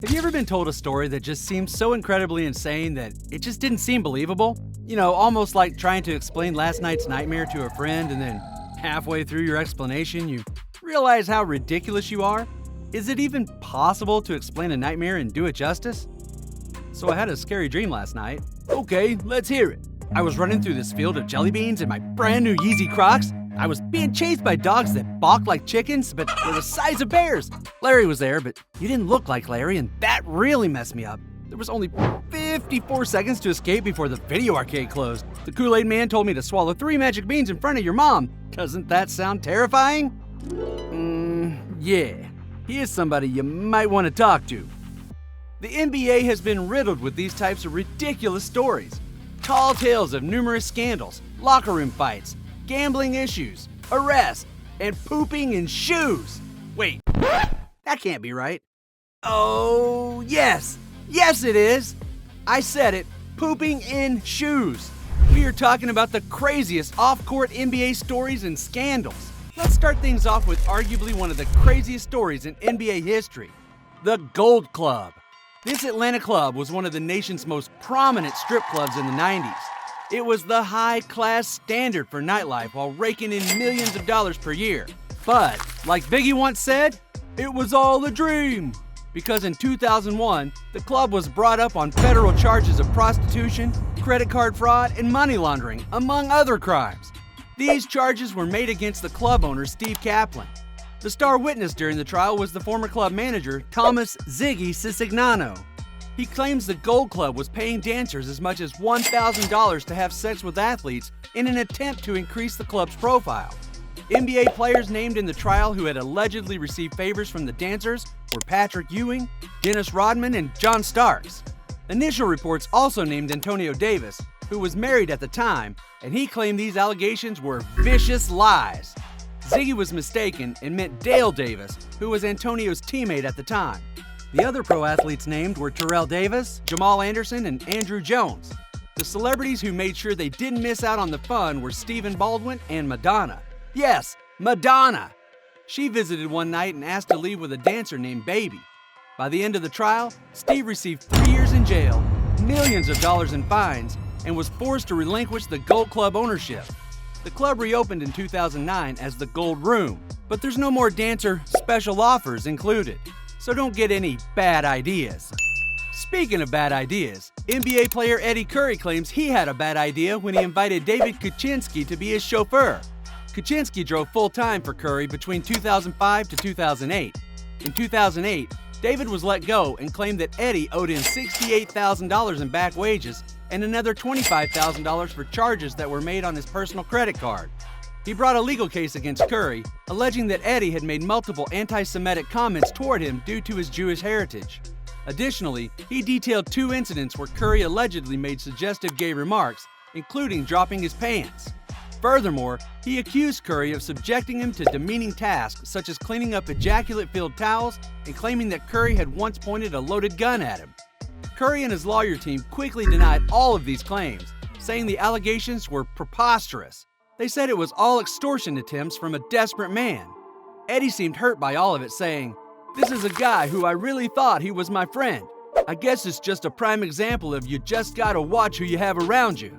Have you ever been told a story that just seemed so incredibly insane that it just didn't seem believable? You know, almost like trying to explain last night's nightmare to a friend and then halfway through your explanation, you realize how ridiculous you are? Is it even possible to explain a nightmare and do it justice? So I had a scary dream last night. Okay, let's hear it. I was running through this field of jelly beans in my brand new Yeezy Crocs. I was being chased by dogs that balked like chickens, but were the size of bears. Larry was there, but he didn't look like Larry, and that really messed me up. There was only 54 seconds to escape before the video arcade closed. The Kool-Aid man told me to swallow 3 magic beans in front of your mom. Doesn't that sound terrifying? Yeah. He is somebody you might want to talk to. The NBA has been riddled with these types of ridiculous stories. Tall tales of numerous scandals, locker room fights, gambling issues, arrests, and pooping in shoes. Wait, that can't be right. Oh, yes. Yes, it is. I said it, pooping in shoes. We are talking about the craziest off-court NBA stories and scandals. Let's start things off with arguably one of the craziest stories in NBA history, the Gold Club. This Atlanta club was one of the nation's most prominent strip clubs in the 90s. It was the high-class standard for nightlife while raking in millions of dollars per year. But, like Biggie once said, it was all a dream. Because in 2001, the club was brought up on federal charges of prostitution, credit card fraud, and money laundering, among other crimes. These charges were made against the club owner, Steve Kaplan. The star witness during the trial was the former club manager, Thomas Ziggy Sicignano. He claims the Gold Club was paying dancers as much as $1,000 to have sex with athletes in an attempt to increase the club's profile. NBA players named in the trial who had allegedly received favors from the dancers were Patrick Ewing, Dennis Rodman, and John Starks. Initial reports also named Antonio Davis, who was married at the time, and he claimed these allegations were vicious lies. Ziggy was mistaken and meant Dale Davis, who was Antonio's teammate at the time. The other pro athletes named were Terrell Davis, Jamal Anderson, and Andrew Jones. The celebrities who made sure they didn't miss out on the fun were Stephen Baldwin and Madonna. Yes, Madonna! She visited one night and asked to leave with a dancer named Baby. By the end of the trial, Steve received 3 years in jail, millions of dollars in fines, and was forced to relinquish the Gold Club ownership. The club reopened in 2009 as the Gold Room, but there's no more dancer special offers included. So don't get any bad ideas. Speaking of bad ideas, NBA player Eddie Curry claims he had a bad idea when he invited David Kuczynski to be his chauffeur. Kuczynski drove full-time for Curry between 2005 to 2008. In 2008, David was let go and claimed that Eddie owed him $68,000 in back wages and another $25,000 for charges that were made on his personal credit card. He brought a legal case against Curry, alleging that Eddie had made multiple anti-Semitic comments toward him due to his Jewish heritage. Additionally, he detailed 2 incidents where Curry allegedly made suggestive gay remarks, including dropping his pants. Furthermore, he accused Curry of subjecting him to demeaning tasks such as cleaning up ejaculate-filled towels and claiming that Curry had once pointed a loaded gun at him. Curry and his lawyer team quickly denied all of these claims, saying the allegations were preposterous. They said it was all extortion attempts from a desperate man. Eddie seemed hurt by all of it, saying, "This is a guy who I really thought he was my friend. I guess it's just a prime example of you just gotta watch who you have around you."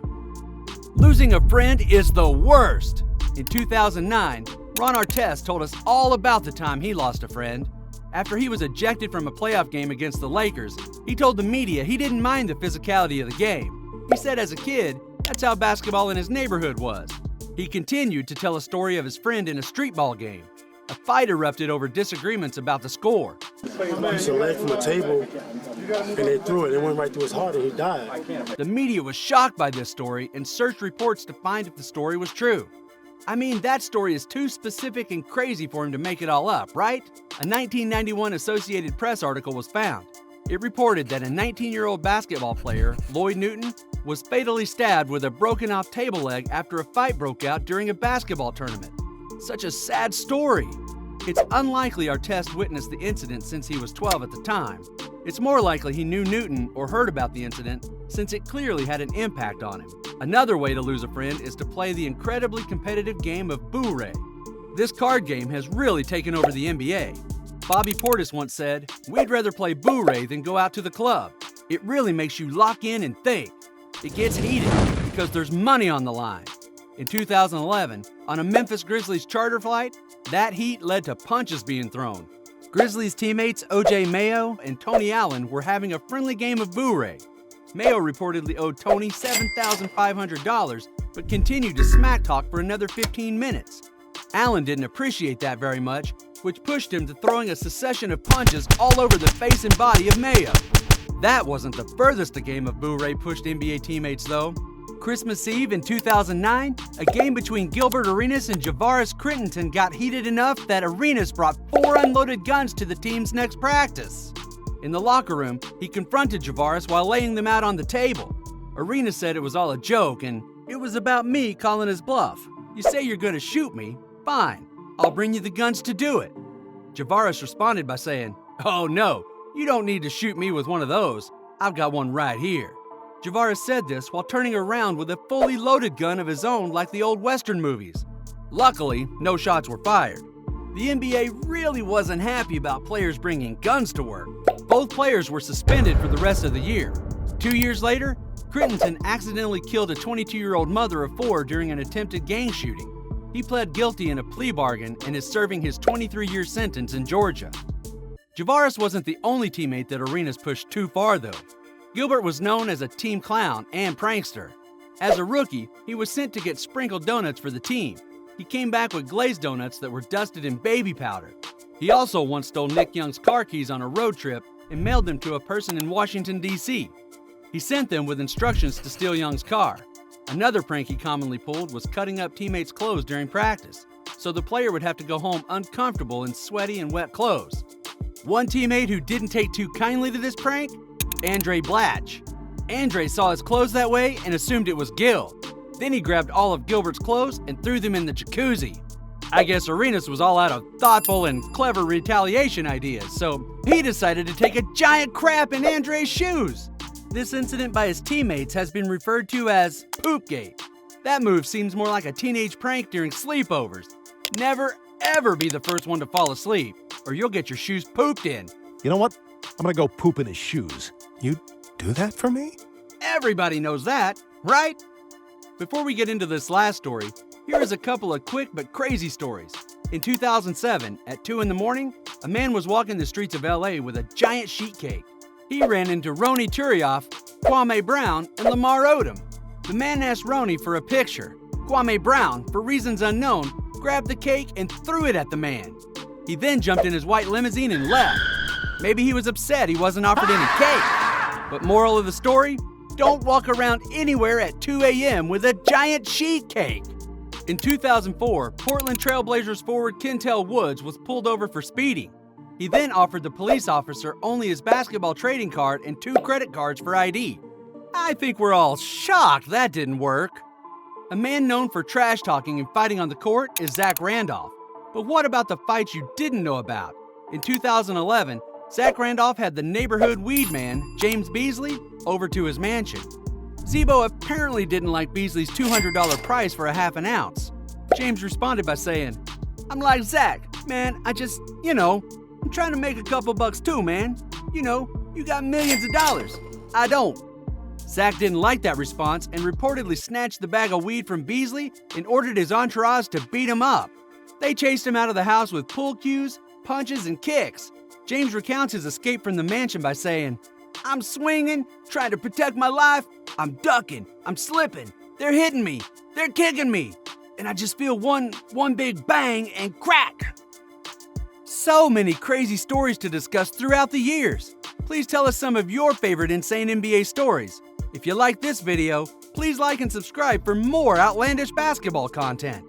Losing a friend is the worst. In 2009, Ron Artest told us all about the time he lost a friend. After he was ejected from a playoff game against the Lakers, he told the media he didn't mind the physicality of the game. He said as a kid, that's how basketball in his neighborhood was. He continued to tell a story of his friend in a street ball game. A fight erupted over disagreements about the score. He used to land from a table, and they threw it. It went right through his heart, and he died. The media was shocked by this story and searched reports to find if the story was true. I mean, that story is too specific and crazy for him to make it all up, right? A 1991 Associated Press article was found. It reported that a 19-year-old basketball player, Lloyd Newton, was fatally stabbed with a broken-off table leg after a fight broke out during a basketball tournament. Such a sad story. It's unlikely Artest witnessed the incident since he was 12 at the time. It's more likely he knew Newton or heard about the incident since it clearly had an impact on him. Another way to lose a friend is to play the incredibly competitive game of Boo-Ray. This card game has really taken over the NBA. Bobby Portis once said, "We'd rather play Boo-Ray than go out to the club. It really makes you lock in and think. It gets heated because there's money on the line." In 2011, on a Memphis Grizzlies charter flight, that heat led to punches being thrown. Grizzlies teammates O.J. Mayo and Tony Allen were having a friendly game of Boo-Ray. Mayo reportedly owed Tony $7,500, but continued to smack talk for another 15 minutes. Allen didn't appreciate that very much, which pushed him to throwing a succession of punches all over the face and body of Mayo. That wasn't the furthest a game of Boo-Ray pushed NBA teammates, though. Christmas Eve in 2009, a game between Gilbert Arenas and Javaris Crittenton got heated enough that Arenas brought 4 unloaded guns to the team's next practice. In the locker room, he confronted Javaris while laying them out on the table. Arenas said it was all a joke and it was about me calling his bluff. "You say you're going to shoot me? Fine. I'll bring you the guns to do it." Javaris responded by saying, "Oh no, you don't need to shoot me with one of those. I've got one right here." Javaris said this while turning around with a fully loaded gun of his own like the old Western movies. Luckily, no shots were fired. The NBA really wasn't happy about players bringing guns to work. Both players were suspended for the rest of the year. 2 years later, Crittenton accidentally killed a 22-year-old mother of 4 during an attempted gang shooting. He pled guilty in a plea bargain and is serving his 23-year sentence in Georgia. Javaris wasn't the only teammate that Arenas pushed too far, though. Gilbert was known as a team clown and prankster. As a rookie, he was sent to get sprinkled donuts for the team. He came back with glazed donuts that were dusted in baby powder. He also once stole Nick Young's car keys on a road trip and mailed them to a person in Washington, D.C. He sent them with instructions to steal Young's car. Another prank he commonly pulled was cutting up teammates' clothes during practice, so the player would have to go home uncomfortable in sweaty and wet clothes. One teammate who didn't take too kindly to this prank? Andre Blatch. Andre saw his clothes that way and assumed it was Gil. Then he grabbed all of Gilbert's clothes and threw them in the jacuzzi. I guess Arenas was all out of thoughtful and clever retaliation ideas, so he decided to take a giant crap in Andre's shoes. This incident by his teammates has been referred to as Poopgate. That move seems more like a teenage prank during sleepovers. Never, ever be the first one to fall asleep, or you'll get your shoes pooped in. You know what? I'm gonna go poop in his shoes. You do that for me? Everybody knows that, right? Before we get into this last story, here is a couple of quick but crazy stories. In 2007, at 2 in the morning, a man was walking the streets of LA with a giant sheet cake. He ran into Ronnie Turioff, Kwame Brown, and Lamar Odom. The man asked Ronnie for a picture. Kwame Brown, for reasons unknown, grabbed the cake and threw it at the man. He then jumped in his white limousine and left. Maybe he was upset he wasn't offered any cake. But moral of the story, don't walk around anywhere at 2 a.m. with a giant sheet cake. In 2004, Portland Trailblazers forward Kentel Woods was pulled over for speeding. He then offered the police officer only his basketball trading card and 2 credit cards for ID. I think we're all shocked that didn't work. A man known for trash talking and fighting on the court is Zach Randolph. But what about the fights you didn't know about? In 2011, Zach Randolph had the neighborhood weed man, James Beasley, over to his mansion. Zebo apparently didn't like Beasley's $200 price for a half an ounce. James responded by saying, "I'm like Zach, man, I'm trying to make a couple bucks too, man. You got millions of dollars. I don't." Zach didn't like that response and reportedly snatched the bag of weed from Beasley and ordered his entourage to beat him up. They chased him out of the house with pull cues, punches, and kicks. James recounts his escape from the mansion by saying, "I'm swinging, trying to protect my life. I'm ducking, I'm slipping. They're hitting me, they're kicking me. And I just feel one big bang and crack." So many crazy stories to discuss throughout the years. Please tell us some of your favorite insane NBA stories. If you like this video, please like and subscribe for more outlandish basketball content.